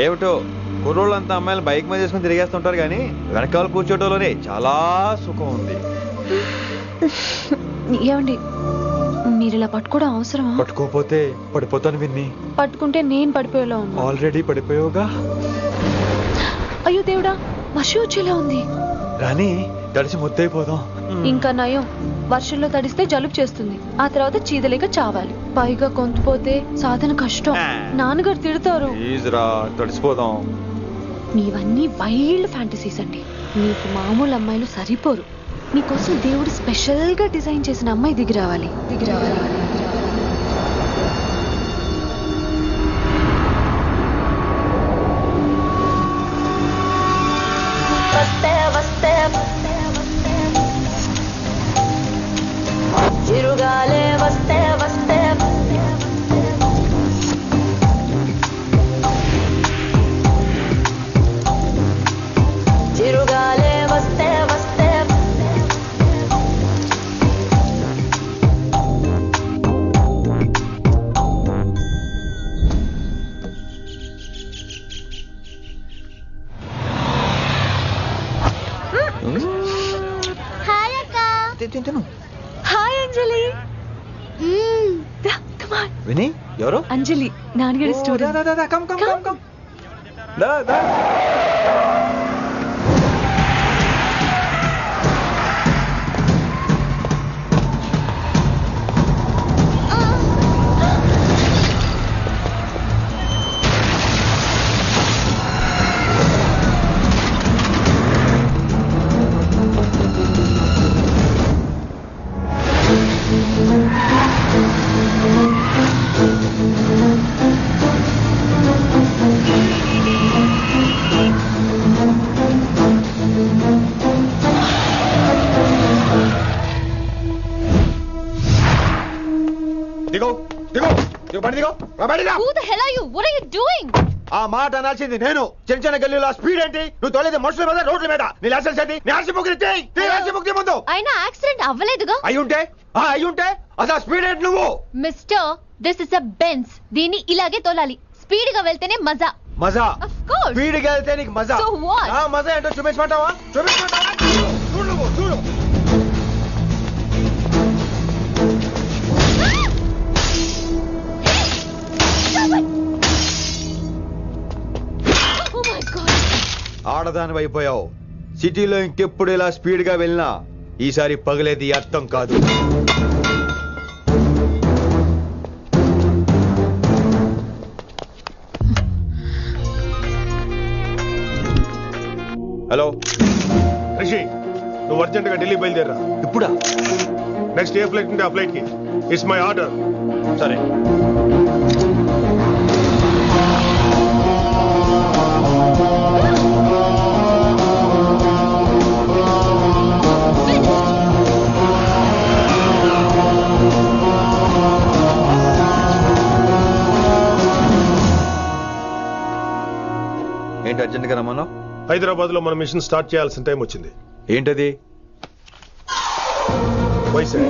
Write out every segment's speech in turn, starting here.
ఏమిటో కుర్రోళ్ళంతా అమ్మాయిలు బైక్ మీద చేసుకుని తిరిగేస్తుంటారు కానీ వెనకాల కూర్చోటంలోనే చాలా సుఖం ఉంది. ఏమండి మీరు ఇలా పట్టుకోవడం అవసరమా? పట్టుకోపోతే పడిపోతాను విన్ని. పట్టుకుంటే నేను పడిపోయేలా ఉన్నా. ఆల్రెడీ పడిపోయావుగా. అయ్యో దేవుడా, మషి వచ్చేలా ఉంది. రాని తడిసి ముద్దైపోదాం. ఇంకా నయం, వర్షంలో తడిస్తే జలుబు చేస్తుంది, ఆ తర్వాత చీదలేక చావాలి. పైగా కొంతపోతే సాధన కష్టం, నాన్నగారు తిడతారు. రా తడిసిపోదాం. నీవన్నీ వైల్డ్ ఫ్యాంటసీస్ అండి. నీకు మామూలు అమ్మాయిలు సరిపోరు. నీకోసం దేవుడు స్పెషల్ గా డిజైన్ చేసిన అమ్మాయి దిగి రావాలి. చిరుగాలే వస్తే వస్తే చిరుగాలే వస్తే వస్తే హాయ్ అక్క. Hi Anjali. Come on. విని ఎవరు? అంజలి, నాన్నగారి student. Who the hell are you? What are you doing? ఆ మాట అనాల్సింది నేను. చిన్న చిన్న గల్లీలో స్పీడ్ ఏంటి? నువ్వు తోలేది మనుషుల మీద, రోడ్ల మీద. నీ లైసెన్స్ ఏంటి? నీ ఆర్సీ బుక్ ఇచ్చేయ్ ముందు. అయినా యాక్సిడెంట్ అవ్వలేదుగా. అయ్యుంటే అసలు స్పీడ్ ఏంటి నువ్వు? Mister, this is a Benz. దీన్ని ఇలాగే తోలాలి. స్పీడ్ గా వెళ్తేనే మజా. మజా? Of course. స్పీడ్ గా వెళ్తే నీకు మజా? So what? ఆ మజా ఏంటో చూపించమంటావా? చూడు. Oh my God. ఆడదాని అయిపోయావు. సిటీలో ఇంకెప్పుడు ఇలా స్పీడ్ గా వెళ్ళినా ఈసారి పగలేది అర్థం కాదు. హలో రిషి, నువ్వు అర్జెంట్ గా ఢిల్లీ బయలుదేరా. ఇప్పుడా? నెక్స్ట్ ఏ ఫ్లైట్ ఉంటే ఆ ఫ్లైట్ కి. It's my order. సరే. ఏంటి అర్జెంట్ గా రమ్మన్నా? హైదరాబాద్ లో మన మిషన్ స్టార్ట్ చేయాల్సిన టైం వచ్చింది. ఏంటది? వైజాగ్.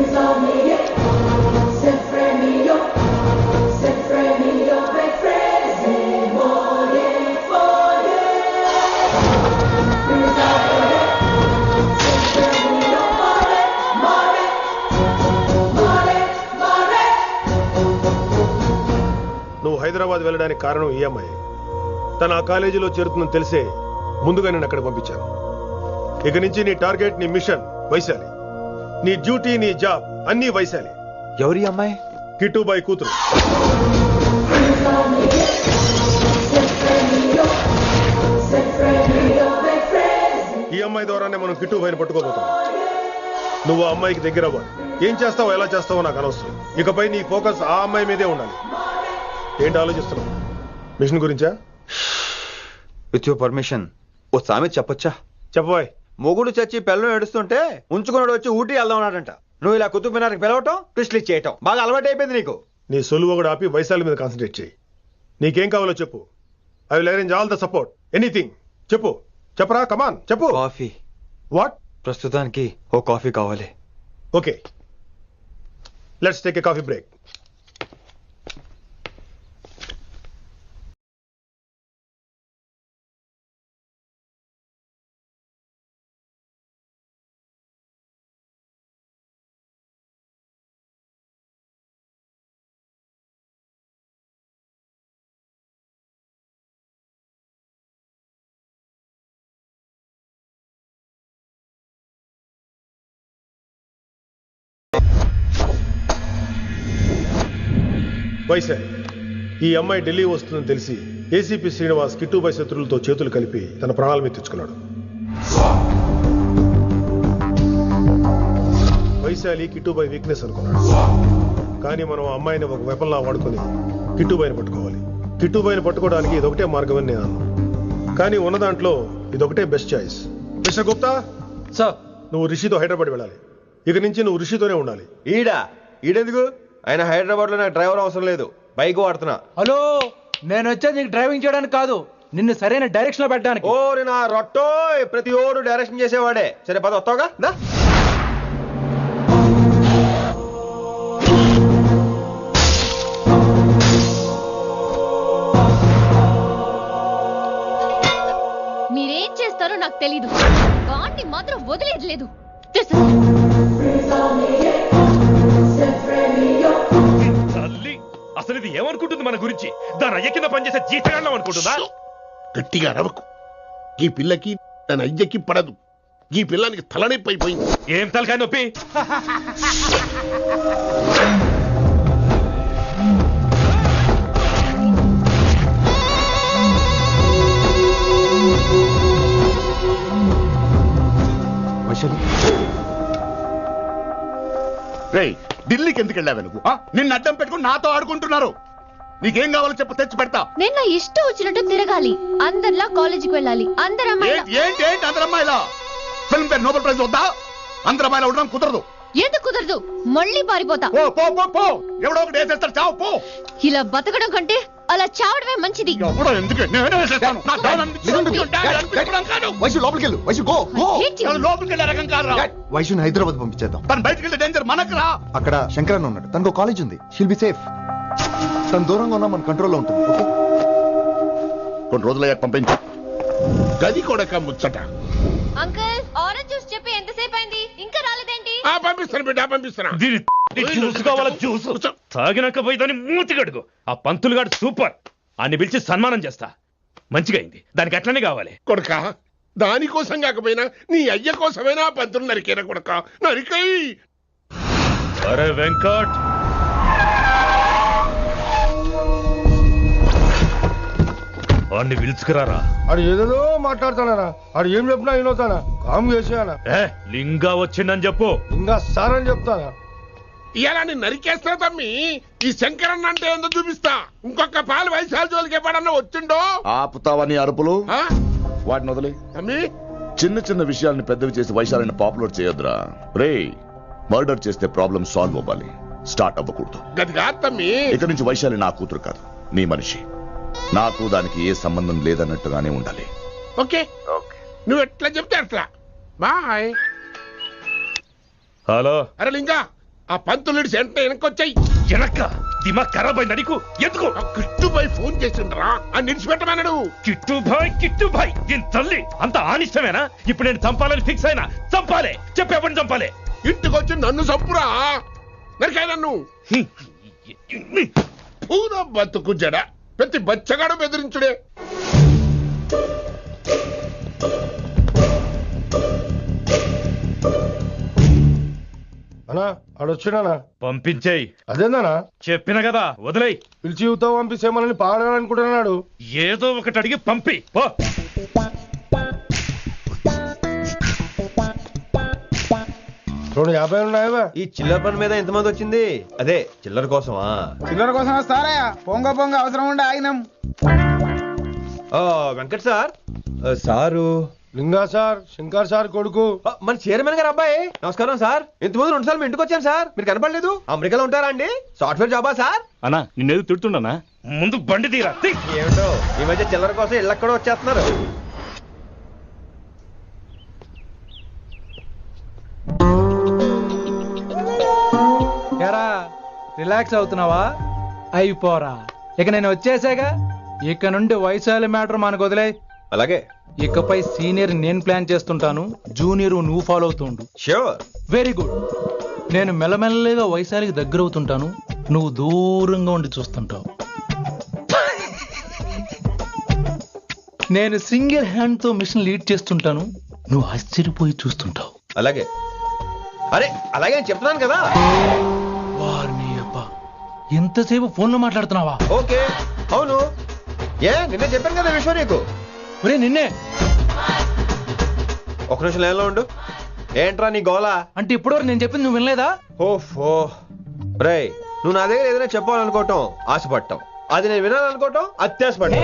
నువ్వు హైదరాబాద్ వెళ్ళడానికి కారణం ఈ అమ్మాయి. తన ఆ కాలేజీలో చేరుతుందని తెలిసే ముందుగా నేను అక్కడ పంపించాను. ఇక నుంచి నీ టార్గెట్, నీ మిషన్ వైశాలి. నీ డ్యూటీ, నీ జాబ్ అన్నీ వైశాలి. ఎవరి అమ్మాయి? కిట్టుబాయి కూతురు. ఈ అమ్మాయి ద్వారానే మనం కిట్టుబాయిని పట్టుకోబోతున్నాం. నువ్వు ఆ అమ్మాయికి దగ్గర అవ్వాలి. ఏం చేస్తావో ఎలా చేస్తావో నాకు అనవసరం. ఇకపై నీ ఫోకస్ ఆ అమ్మాయి మీదే ఉండాలి. ఏంటి ఆలోచిస్తున్నావు? మిషన్ గురించా? విత్ యువర్ పర్మిషన్ ఓ సామెత చెప్పొచ్చా? చెప్పబాయ్. మొగుడు చచ్చి పిల్లలు ఏడుస్తుంటే ఉంచుకున్నాడు వచ్చి ఊటీ వెళ్దామన్నాడంట. నువ్వు ఇలా కుతుబ్ మినార్కి పిలవటం, ట్విస్ట్లు చేయటం బాగా అలవాటు అయిపోయింది నీకు. నీ సొలువు కూడా ఆపి వైశాలి మీద కాన్సన్ట్రేట్ చేయి. నీకేం కావాలో చెప్పు. I will arrange all the support. Anything చెప్పరా. కమాన్ చెప్పు. కాఫీ. వాట్? ప్రస్తుతానికి ఓ కాఫీ కావాలి. Okay, let's take a coffee break. Vaishali, ఈ అమ్మాయి ఢిల్లీ వస్తుందని తెలిసి ఏసీపీ శ్రీనివాస్ కిట్టుబాయ్ శత్రువులతో చేతులు కలిపి తన ప్రాణాల మీద తెచ్చుకున్నాడు. వైశాలి కిట్టుబాయ్ వీక్నెస్ అనుకున్నాడు. కానీ మనం ఆ అమ్మాయిని ఒక వెపన్లా వాడుకొని కిట్టుబాయిని పట్టుకోవాలి. కిట్టుబాయిని పట్టుకోవడానికి ఇదొకటే మార్గమని నేను అన్నాను. కానీ ఉన్న దాంట్లో ఇదొకటే best choice. Mister Gupta sir, నువ్వు రిషితో హైదరాబాద్ వెళ్ళాలి. ఇక నుంచి నువ్వు రిషితోనే ఉండాలి. ఈడెందుకు? ఆయన హైదరాబాద్ లో నాకు డ్రైవర్ అవసరం లేదు, బైక్ వాడుతున్నా. హలో, నేను వచ్చేది నీకు డ్రైవింగ్ చేయడానికి కాదు, నిన్ను సరైన డైరెక్షన్ లో పెట్టడానికి. ఓరి నా రొట్టో, ప్రతి ఓడు డైరెక్షన్ చేసేవాడే. సరే పద, వస్తావుగా? మీరేం చేస్తారో నాకు తెలీదు, వాడిని మాత్రం వదిలేదు లేదు. తల్లి, అసలు ఇది ఏమనుకుంటుంది మన గురించి? దాని అయ్య కింద పనిచేసే జీతగాళ్ళం అనుకుంటుందా? గట్టిగా అరవకు. ఈ పిల్లకి తన అయ్యకి పడదు. ఈ పిల్లానికి తలనొప్పి అయిపోయింది. ఏం తలకాయ నొప్పి? రేయ్, ఢిల్లీకి ఎందుకు వెళ్ళావు నువ్వు? నిన్ను అడ్డం పెట్టుకుని నాతో ఆడుకుంటున్నారు. నీకేం కావాలో చెప్పు, తెచ్చి పెడతా. నేను నా ఇష్టం వచ్చినట్టు తిరగాలి, అందరిలా కాలేజీకి వెళ్ళాలి. అందరు ఏంటి అందరు అమ్మాయిలా? ఫిల్మ్ పేరు నోబెల్ ప్రైజ్ వద్దా? అందరు అమ్మాయిలా ఉండడం కుదరదు. ఎందుకు కుదరదు? మళ్ళీ పారిపోతా. పో, ఎవడో ఒకటి వేసేస్తారు, చావు పో. ఇలా బతకడం కంటే అలా చావడమే మంచిది. ఎవడో ఎందుకు? నేనే వేసేస్తాను. నా డాన్ అనిపించుకోవడం కాదు. వైశు లోపలికి వెళ్ళు. వైశు గో. నేను లోపలికి వెళ్ళే రకం కాదురా. వైశుని హైదరాబాద్ పంపించేద్దాం. తను బయటికి వెళ్ళే డేంజర్ మనకు రా. అక్కడ శంకరన్ ఉన్నాడు, తనకు కాలేజ్ ఉంది. She'll be safe. తను దూరంగా ఉన్నా మన కంట్రోల్లో ఉంటుంది. ఓకే, కొన్ని రోజులయ్యాక పంపించు. గది కొడక ముచ్చట. అంకుల్, ఆరెంజ్ జ్యూస్ చెప్పి ఎంతసేపు అయింది, ఇంకా రాలేదేంటి? పంపిస్తాను బిడ్డ, పంపిస్తాను. దీని జ్యూస్ కావాలా? జ్యూస్ తాగినాక పోయి దాన్ని మూతి గడుగు. ఆ పంతులు గాడు సూపర్, అన్ని పిలిచి సన్మానం చేస్తా. మంచిగా అయింది, దానికి అట్లనే కావాలి. కొడక, దానికోసం కాకపోయినా నీ అయ్య కోసమైనా పంతులు నరికేనా కొడక, నరికై. అరే వెంకట్, వాడిని పిలుచుకురారా. ఆడు ఏదేదో మాట్లాడతానా? ఆడు ఏం చెప్పినా వినవుతానా? కామ్ చేసేయానా? లింగా వచ్చిందని చెప్పు. ఇంకా సార్ అని చెప్తానా? ఇలా నేను నరికేస్తా తమ్మి. ఈ శంకరన్న అంటే ఏందో చూపిస్తా. ఇంకొక పాలు వయసాల జోలికి ఎప్పుడన్నా వచ్చిండో ఆపుతావని అరుపులు వాటిని వదిలే. తమ్మి, చిన్న చిన్న విషయాల్ని పెద్దవి చేసి వైశాలిని పాపులర్ చేయొద్దురా. రే, మర్డర్ చేస్తే ప్రాబ్లం సాల్వ్ అవ్వాలి, స్టార్ట్ అవ్వకూడదు. గది కాదు తమ్మి. ఇక నుంచి వైశాలి నా కూతురు కాదు, నీ మనిషి. నాకు దానికి ఏ సంబంధం లేదన్నట్టుగానే ఉండాలి. ఓకే, నువ్వు ఎట్లా చెప్తే అట్లా. బాయ్. హలో. అరే లింగా, ఆ పంతులుడి సెంటర్ వెనకొచ్చాయి. వెనక్క దిమాగ్ ఖరాబ్ అయింది నీకు? ఎందుకు? కిట్టుబాయ్ ఫోన్ చేసిండ్రా, అని నిడిచిపెట్టమన్నాడు. కిట్టుబాయ్ దీని తల్లి అంత ఆనిష్టమేనా? ఇప్పుడు నేను చంపాలని ఫిక్స్ అయినా. చంపాలే, చెప్పేపని చంపాలే. ఇంటికొచ్చి నన్ను చంపురా, నరికాయ నన్ను. పూరా బతుకు జడ, ప్రతి బచ్చగాడు బెదిరించుడే. అన్నా ఆడొచ్చినా? పంపించేయి. అదేందనా? చెప్పిన కదా, వదిలేయి. పిలిచి యువత పంపిస్తే మనల్ని పాడాలనుకుంటున్నాడు. ఏదో ఒకటి అడిగి పంపి పో. 250 ఉన్నాయా? ఈ చిల్లర పని మీద ఎంతమంది వచ్చింది? అదే చిల్లర కోసమా? చిల్లర కోసం వస్తారా? పొంగ అవసరం ఉండే ఆగినాం. వెంకట్ సార్. సారు లింగా సార్, శంకర్ సార్ కొడుకు. మన చైర్మన్ గారు అబ్బాయి. నమస్కారం సార్. ఇంతకుముందు 2 సార్లు మీ ఇంటికి వచ్చాను సార్, మీరు కనపడలేదు. అమెరికాలో ఉంటారా అండి? సాఫ్ట్వేర్ జాబా సార్? అన్నా నిన్నేది తిడుతున్నానా? ముందు బండి తీరా. ఏమిటో ఈ మధ్య చిల్లర కోసం ఇళ్ళక్కడ వచ్చేస్తున్నారు. రిలాక్స్ అవుతున్నావా? అయిపోరా, ఇక నేను వచ్చేసాగా. ఇక నుండి వైశాలి మ్యాటర్ మనకు వదిలే. అలాగే. ఇకపై సీనియర్ నేను ప్లాన్ చేస్తుంటాను, జూనియర్ నువ్వు ఫాలో అవుతుండు. ష్యూర్. Very good. నేను మెల్లమెల్లగా వైశాలికి దగ్గర అవుతుంటాను, నువ్వు దూరంగా ఉండి చూస్తుంటావు. నేను సింగిల్ హ్యాండ్ తో మిషన్ లీడ్ చేస్తుంటాను, నువ్వు ఆశ్చర్యపోయి చూస్తుంటావు. అలాగే. అరే అలాగే నేను చెప్తున్నాను కదా. వారిని అబ్బా ఎంతసేపు ఫోన్ లో మాట్లాడుతున్నావా? ఓకే అవును, నిన్నే చెప్పాను కదా విషయం నీకు. ఒరే నిన్నే. ఒక నిమిషం లైన్లో ఉండు. ఏంట్రా నీ గోలా? అంటే ఇప్పటివరకు నేను చెప్పింది నువ్వు వినలేదా? ఓఫో రేయ్, నువ్వు నా దగ్గర ఏదైనా చెప్పాలనుకోవటం ఆశపడటం, అది నేను వినాలనుకోవటం అత్యాశపడటం.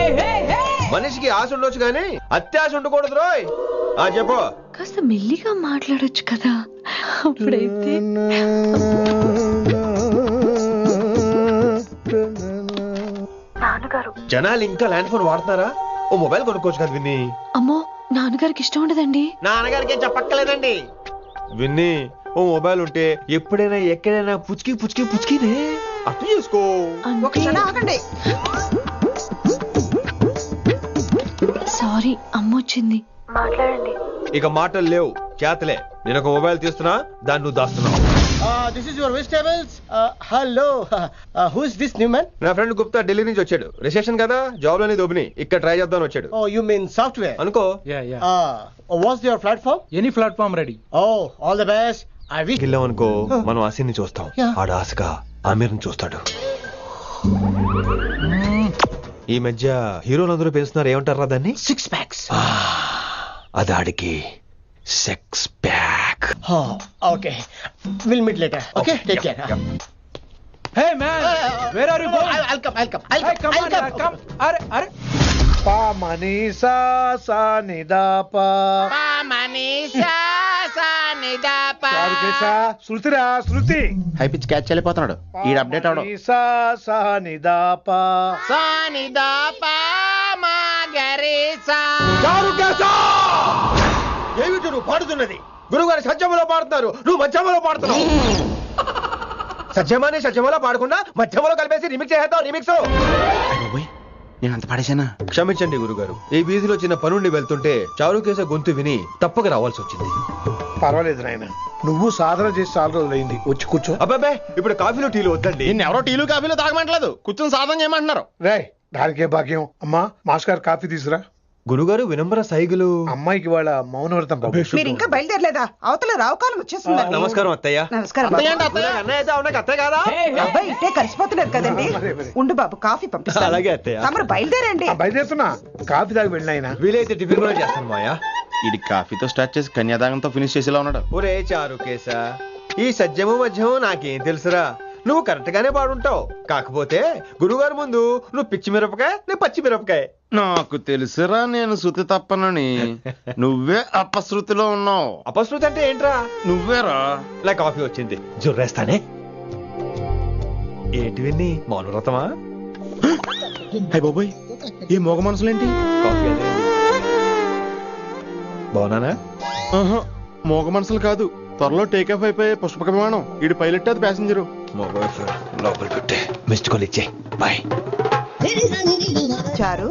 మనిషికి ఆశ ఉండొచ్చు కానీ అత్యాశ ఉండకూడదు రోయ్. చెప్పు. కాస్త మెల్లిగా మాట్లాడొచ్చు కదా, అప్పుడైతే. జనాలు ఇంకా ల్యాండ్ ఫోన్ వాడుతున్నారా? ఓ మొబైల్ కొనుక్కోవచ్చు కదా విన్ని. అమ్మో, నాన్నగారికి ఇష్టం ఉండదండి. నాన్నగారికి ఏం చెప్పక్కర్లేదండి. విన్ని, ఓ మొబైల్ ఉంటే ఎప్పుడైనా ఎక్కడైనా పుచ్చుకి పుచ్చుకి పుచ్చుకినే అర్థం చేసుకో. సారీ, అమ్మ వచ్చింది. మాట్లాడండి. ఇక మాటలు లేవు, చేతలే. నేను ఒక మొబైల్ తీస్తున్నా, దాన్ని నువ్వు దాస్తున్నావు. This is your vegetables. Hello. Who is this new man? నా ఫ్రెండ్ గుప్తా ఢిల్లీ నుంచి వచ్చాడు. రిసెప్షన్ కదా, జాబ్ లోని దొబ్బిని ఇక్కడ ట్రై చేద్దామని వచ్చాడు. Oh, you mean software? అనుకో. What's your platform? Any platform ready. Oh, all the best. I wish. గిల్లాం అనుకో, మనం ఆసిని చూస్తాం, ఆడ ఆశగా ఆమీర్ని చూస్తాడు. ఈ మధ్య హీరోలందరూ పెంచుతున్నారు, ఏమంటారా దాన్ని? 6 packs. అది ఆడికి sex pack. Oh, okay. We'll meet later. Okay, take care. Hey man, where are you going? I'll come. Hey, come on, yaar, come. Are. Pa manisa sa ni da pa. Pa manisa sa ni da pa. Charukesa, Shruti. High pitch catch వెళ్ళిపోతున్నాడు. ఈ update అవడం. Manisa sa ni da pa. Sa ni da pa ma gare sa. చారుకేశా! ఏమిటి నువ్వు పాడుతున్నది? గురుగారు సత్యములో పాడుతున్నారు, నువ్వు మధ్యమలో పాడుతున్నావు. సత్యమాని సత్యమలో పాడకుండా మధ్యమలో కలిపేసి remix చేస్తావు. రిమిక్స్ నేను అంత పాడేశానా? క్షమించండి గురుగారు, ఈ వీధిలో చిన్న పనుండి వెళ్తుంటే చారుకేశ గొంతు విని తప్పక రావాల్సి వచ్చింది. పర్వాలేదు నాయన, నువ్వు సాధన చేసి చాలా రోజులైంది, వచ్చి కూర్చో. అబ్బాబే, ఇప్పుడు కాఫీలు టీలు వద్దండి. నిన్న ఎవరో టీలు కాఫీలు తాగమంటలేదు, కూర్చొని సాధన చేయమంటున్నారు. రే, దానికే భాగ్యం. అమ్మా, మాస్ గారు కాఫీ తీసురా. గురుగారు వినమ్ర సైగులు. అమ్మాయికి వాళ్ళ మౌనవ్రతం. మీరు ఇంకా బయలుదేరలేదా? అవతల రావుకాలం వచ్చేస్తుంది. నమస్కారం అత్తయ్య. నమస్కారం. అత్తయ్య కాదా? అబ్బాయి ఇట్టే కలిసిపోతున్నారు కదండి. ఉండు బాబు, కాఫీ పంపిస్తాను. అలాగే అత్తయ్య. తమరు బయలుదేరండి. బయలుదేరుతున్నా, కాఫీ తాగి వెళ్ళినాయన. వీలైతే టిఫిన్ కూడా చేస్తాను మాయా. ఇది కాఫీతో స్టార్ట్ చేసి కన్యాదానంతో ఫినిష్ చేసేలా ఉన్నాడు. ఒరే చారుకేశ, ఈ సత్యము మధ్యము నాకేం తెలుసురా? నువ్వు కరెక్ట్ గానే పాడుంటావు, కాకపోతే గురుగారు ముందు నువ్వు పిచ్చి మిరపకాయ, నేను పచ్చి మిరపకాయ. నాకు తెలుసురా నేను శృతి తప్పనని. నువ్వే అపశృతిలో ఉన్నావు. అపశృతి అంటే ఏంట్రా? నువ్వేరా. నా కాఫీ వచ్చింది, జుర్రేస్తానే. ఏంటి విన్ని, మౌనవ్రతమా? హై బాబోయ్, ఈ మోగ మనసులేంటి? కాఫీ అదే. బాగున్నానా? మోగ మనసులు కాదు, త్వరలో టేక్ ఆఫ్ అయిపోయే పుష్పక విమానం. ఇటు పైలట్, అది ప్యాసింజరు. లోపలికి పెట్టే మిస్డ్ కాల్ ఇచ్చే. బాయ్. చారు,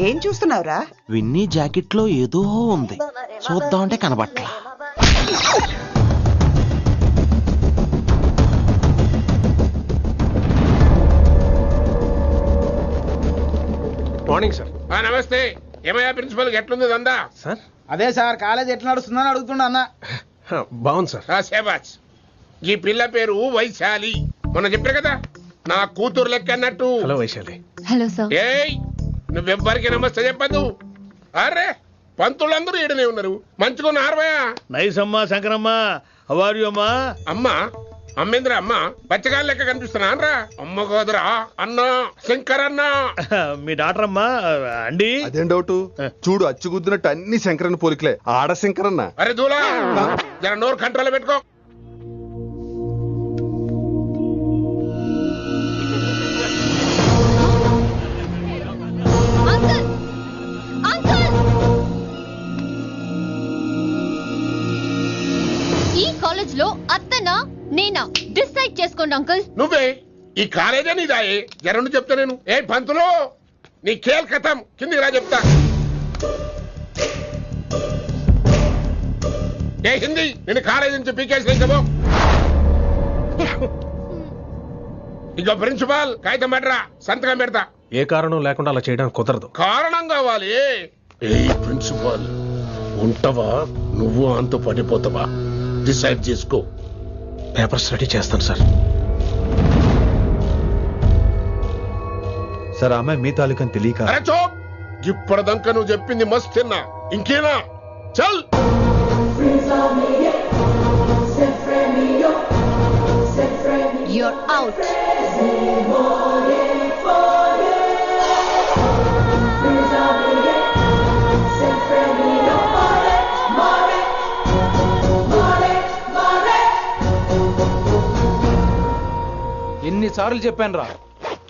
ఏం చూస్తున్నావురా? విన్నీ జాకెట్ లో ఏదో ఉంది, చూద్దామంటే కనబట్లా. Morning sir. నమస్తే. ఏమయ్యా ప్రిన్సిపల్, ఎట్లుంది దందా? సార్ అదే సార్, కాలేజ్ ఎట్లా నడుస్తుందని అడుగుతున్నా అన్న. బాగుంది సార్. శేబాజ్. ఈ పిల్ల పేరు వైశాలి. మొన్న చెప్పారు కదా, నా కూతురు లెక్క అన్నట్టు. హలో వైశాలి. Hello sir. ఏయ్, నువ్వెవ్వరికి నమస్తే చెప్పదు. అరే, పంతులందరూ ఈడనే ఉన్నారు. మంచుకున్న ఆర్వయా. నైస్ అమ్మా శంకరమ్మ. హౌ అమ్మా? అమ్మా అమ్మేంద్ర, అమ్మ బచ్చగాళ్ళ లెక్క కనిపిస్తున్నా అనరా? అమ్మ కాదురా, అన్న శంకరన్న. మీ డాక్టర్ అమ్మా అండి. అదేం డౌట్? చూడు, అచ్చుగుద్దినట్టు అన్ని శంకరన్న పోలికలే. ఆడ శంకరన్న. అరే దూలా, జర నోరు కంట్రోల్ పెట్టుకో. ఈ కాలేజ్ లో అత్తనా నేనా డిసైడ్ చేసుకోండి అంకుల్. నువ్వే ఈ కాలేజే నీదాయే. జరండు చెప్తా నేను. ఏ పంతులు, నీ ఖేల్ కథం. కిందికి రా చెప్తా. ఏ హిందీ, నేను కాలేజీ నుంచి పీకేసి ఇంకబో. ఇక ప్రిన్సిపాల్ కాగితం పెట్టరా, సంతకం పెడతా. ఏ కారణం లేకుండా అలా చేయడానికి కుదరదు. కారణం కావాలి. ఏ ప్రిన్సిపాల్, ఉంటావా నువ్వు అంత పడిపోతావా? డిసైడ్ చేసుకో. పేపర్స్ రెడీ చేస్తాను సార్. సార్ ఆ అమ్మాయి మీ తాలూకని తెలియక అరే చోప్, ఇప్పటిదాకా నువ్వు చెప్పింది మస్తు తిన్నా, ఇంకేనా? చల్. You're out. ఎన్నిసార్లు చెప్పాను రా,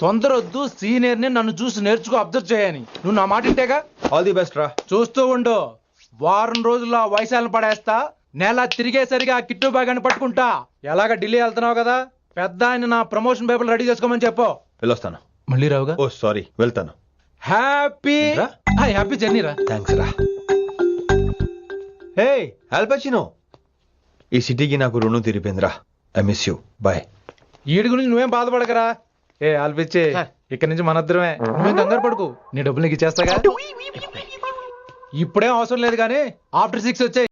తొందరొద్దు, సీనియర్ ని నన్ను చూసి నేర్చుకో, అబ్జర్వ్ చేయని. నువ్వు నా మాట ఇంటేగా? ఆల్ ది బెస్ట్ రా. చూస్తూ ఉండు, వారం రోజుల్లో ఆ వయసాలను పడేస్తా. నెల తిరిగేసరిగా ఆ కిట్టు బాగాన్ని పట్టుకుంటా. ఎలాగ ఢిల్లీ వెళ్తున్నావు కదా, పెద్ద ఆయన నా ప్రమోషన్ పేపర్లు రెడీ చేసుకోమని చెప్పు. వెళ్ళొస్తాను. మళ్ళీ రావుగా? ఓ సారీ, వెళ్తాను. హ్యాపీ హ్యాపీ జర్నీ రా. థ్యాంక్స్ రా. హే ఆల్పచినో, ఈ సిటీకి నాకు రుణం తీరిపోయిందిరా. I miss you. Bye. ED గురించి నువ్వేం బాధపడకరా. ఏ ఆల్పిచ్చే, ఇక్కడి నుంచి మనద్దరమే. నువ్వేం కంగారు పడుకు, నీ డబ్బులు నీకు ఇచ్చేస్తాగా. ఇప్పుడేం అవసరం లేదు కానీ ఆఫ్టర్ 6 వచ్చాయి.